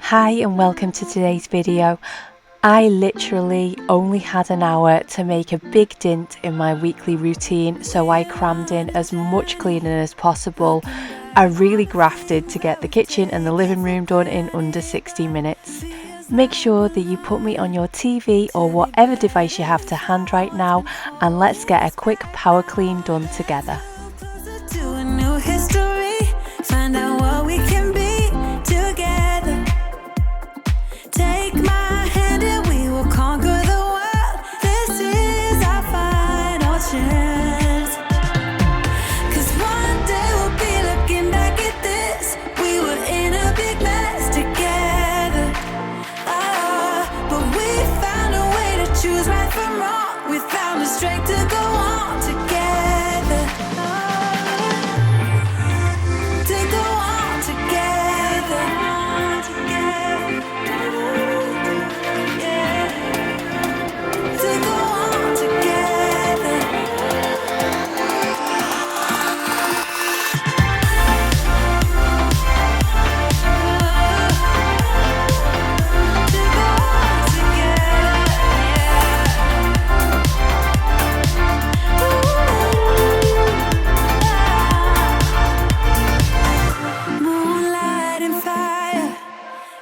Hi and welcome to today's video. I literally only had an hour to make a big dent in my weekly routine, so I crammed in as much cleaning as possible. I really grafted to get the kitchen and the living room done in under 60 minutes. Make sure that you put me on your TV or whatever device you have to hand right now, and let's get a quick power clean done together. Find out what we can be together. Take my hand and we will conquer the world. This is our final chance. 'Cause one day we'll be looking back at this. We were in a big mess together. But we found a way to choose right from wrong. We found the strength to go on together.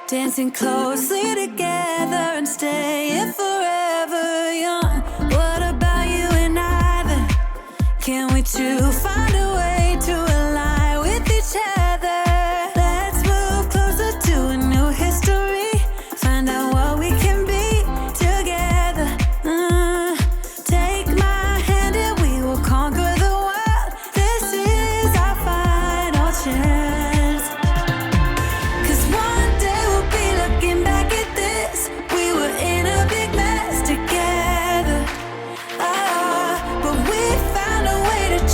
Dancing closely together and staying forever young. What about you and I then? Can we two find a way to align with each other? Let's move closer to a new history. Find out what we can be together. Take my hand and we will conquer the world. This is our final chance.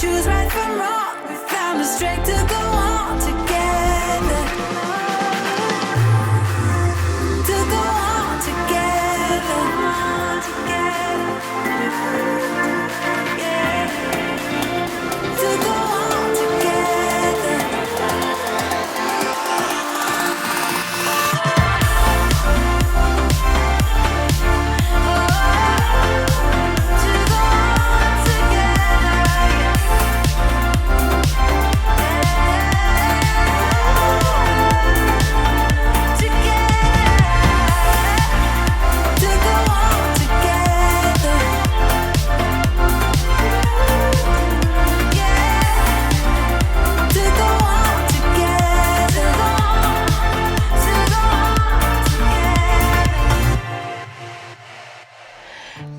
Choose right from wrong. We found the strength to go on together. To go on together. Yeah. To go on together.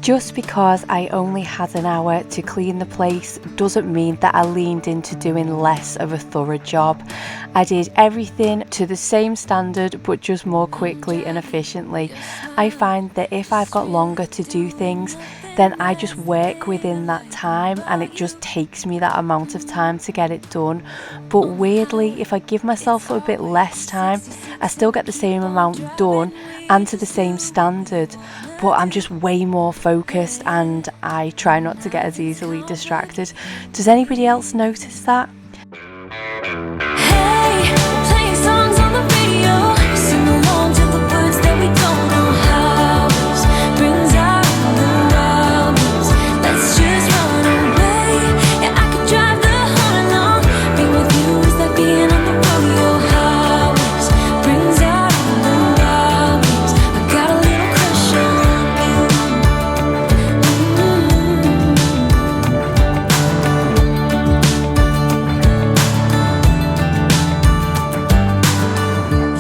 Just because I only had an hour to clean the place doesn't mean that I leaned into doing less of a thorough job. I did everything to the same standard, but just more quickly and efficiently. I find that if I've got longer to do things, then I just work within that time and it just takes me that amount of time to get it done. But weirdly, if I give myself a bit less time, I still get the same amount done and to the same standard, but I'm just way more focused and I try not to get as easily distracted. Does anybody else notice that? Hey, playing songs on the radio, sing along to the words that we don't know how. Brings out the wildness. Let's just run away. Yeah, I could drive the whole along. Being with you is like being on the rodeo highways. Brings out the wildness. I got a little crush on you.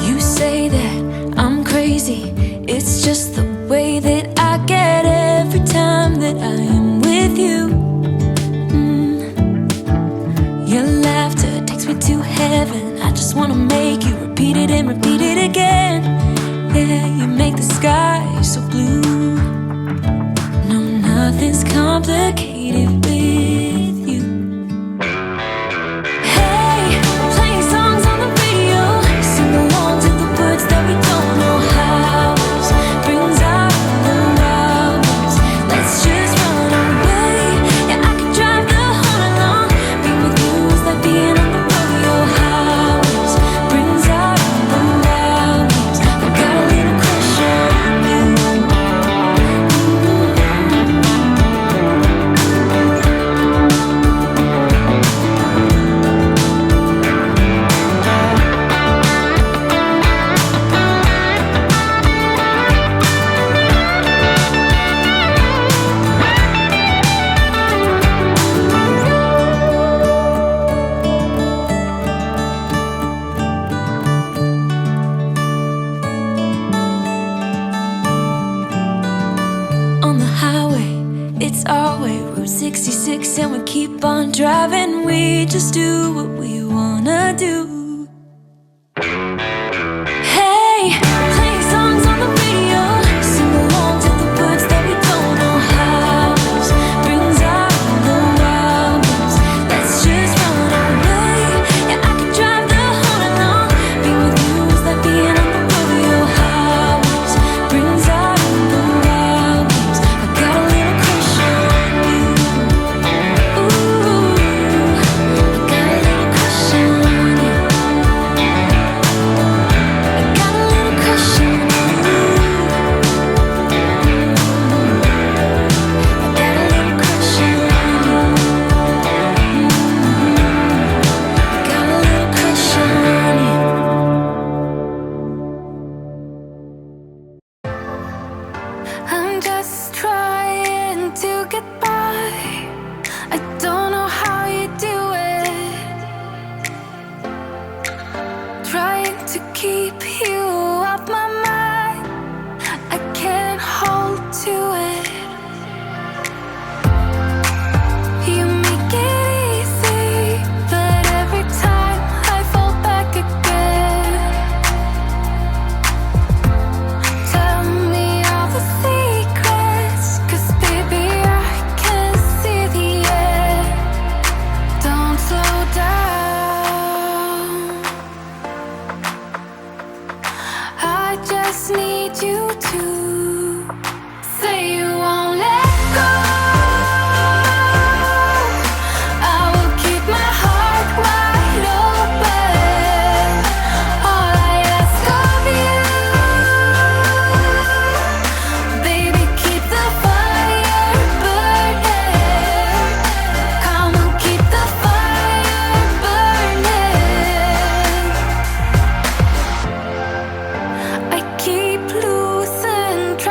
You say that I'm crazy. It's just the way that I get every time that I am with you. Your laughter takes me to heaven. I just wanna make you repeat it and repeat it again. Yeah, you make the sky so blue. No, nothing's complicated with you. Hey, playing songs on the radio, sing along to the words that we don't know how. Brings out the wildness. Let's just run away. Yeah, I could drive the whole along. Being with you is like being on the rodeo highways. Brings out the wildness. it's our way, Route 66, and we keep on driving. We just do what we wanna do. Hey, playing songs on the radio, sing along to the words that we don't know how. Brings out the wild ones. Let's just run away. Yeah, I could drive the whole night long. Being with you is like being on the rodeo highways. Brings out the wild ones. I got a little crush on you. Ooh, I got a little crush on you. I got a little crush on you. I got a little crush on you. Got a little crush on you. I'm just trying to get by. I don't know how you do it. Trying to keep you off my mind. I can't hold to it. You make it easy, but every time I fall back again. Tell me all the secrets, 'cause baby I can see the end. Don't slow down. I just need you to say you won't let go. I will keep my heart wide open. All I ask of you, baby, keep the fire burning. Come on, keep the fire burning. I keep losing track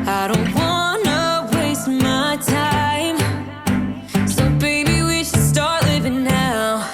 I don't wanna waste my time. So baby, we should start living now.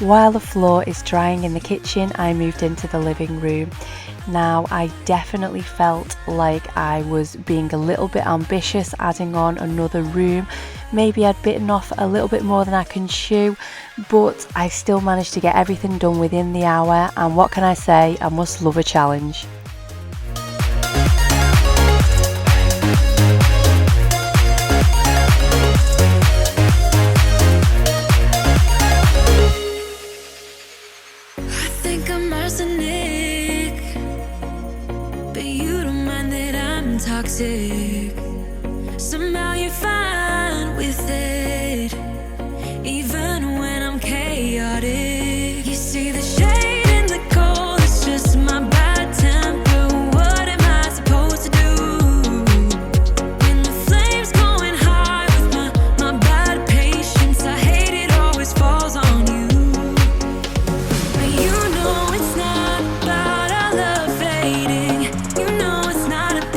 While the floor is drying in the kitchen, I moved into the living room. Now, I definitely felt like I was being a little bit ambitious, adding on another room. Maybe I'd bitten off a little bit more than I can chew, but I still managed to get everything done within the hour, and what can I say, I must love a challenge. Toxic. Somehow you're fine with it, even when I'm chaotic. You see the shade in the cold, it's just my bad temper. What am I supposed to do when the flames going high with my bad patience? I hate it always falls on you. But you know it's not about our love fading. You know it's not about.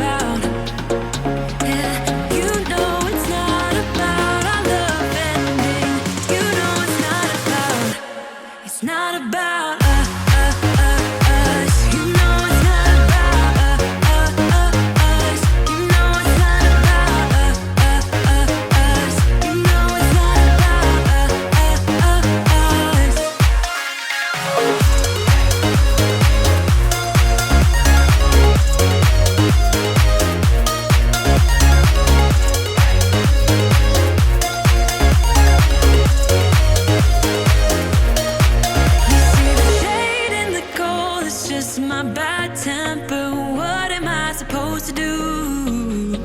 My bad temper, what am I supposed to do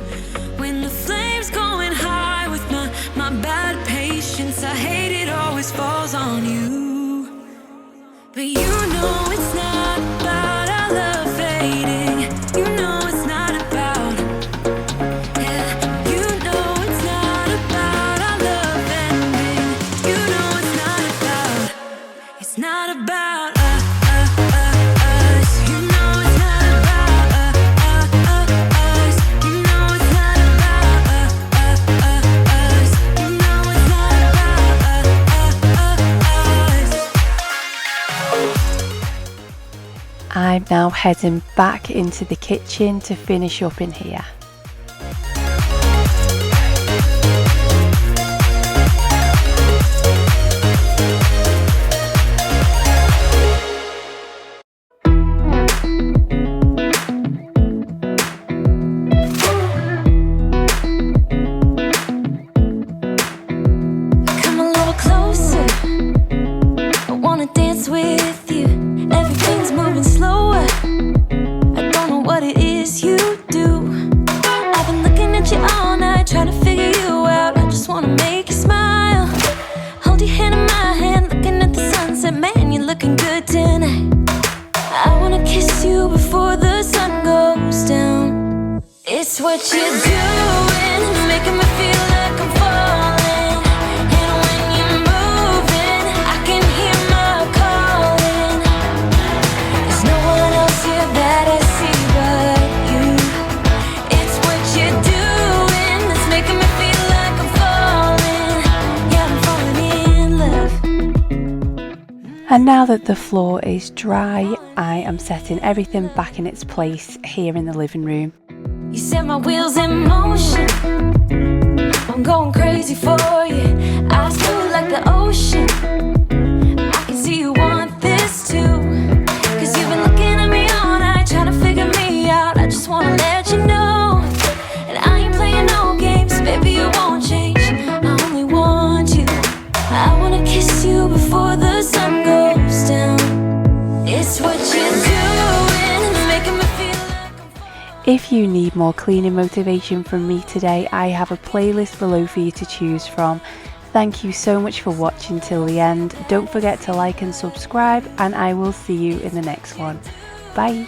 when the flames going high with my bad patience? I hate it always falls on you. But you know it's not about our love fading. You know it's not about. Yeah, you know it's not about our love ending. You know it's not about. It's not about I'm now heading back into the kitchen to finish up in here. Come a little closer, I wanna dance with you. Everything's moving slower, I don't know what it is you do. I've been looking at you all night, trying to figure you out. I just wanna make you smile. Hold your hand in my hand, looking at the sunset. Man, you're looking good tonight. I wanna kiss you before the sun goes down. It's what you're doing, making me feel like I'm falling. And now that the floor is dry, I am setting everything back in its place here in the living room. You set my wheels in motion. I'm going crazy for you. I feel like the ocean. I can see you want this too. Cause you've been looking at me all night, trying to figure me out. I just wanna let you know. And I ain't playing no games, baby, you won't change. I only want you. I wanna kiss you before the sun goes down. It's what you're doing, it's making me feel like If you need more cleaning motivation from me today, I have a playlist below for you to choose from. Thank you so much for watching till the end. Don't forget to like and subscribe, and I will see you in the next one. Bye.